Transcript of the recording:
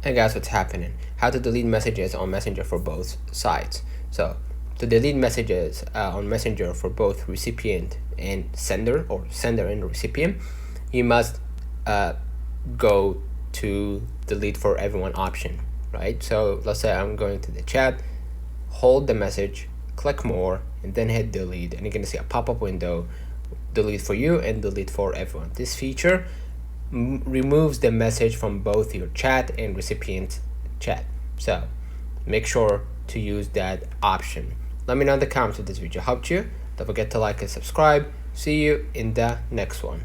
And guys, what's happening? How to delete messages on Messenger for both sides. So to delete messages on Messenger for both recipient and sender, or sender and recipient, you must go to delete for everyone option, right? So let's say I'm going to the chat, hold the message, click more, and then hit delete, and you're gonna see a pop-up window, delete for you and delete for everyone. This feature removes the message from both your chat and recipient chat. So make sure to use that option. Let me know in the comments if this video helped you. Don't forget to like and subscribe. See you in the next one.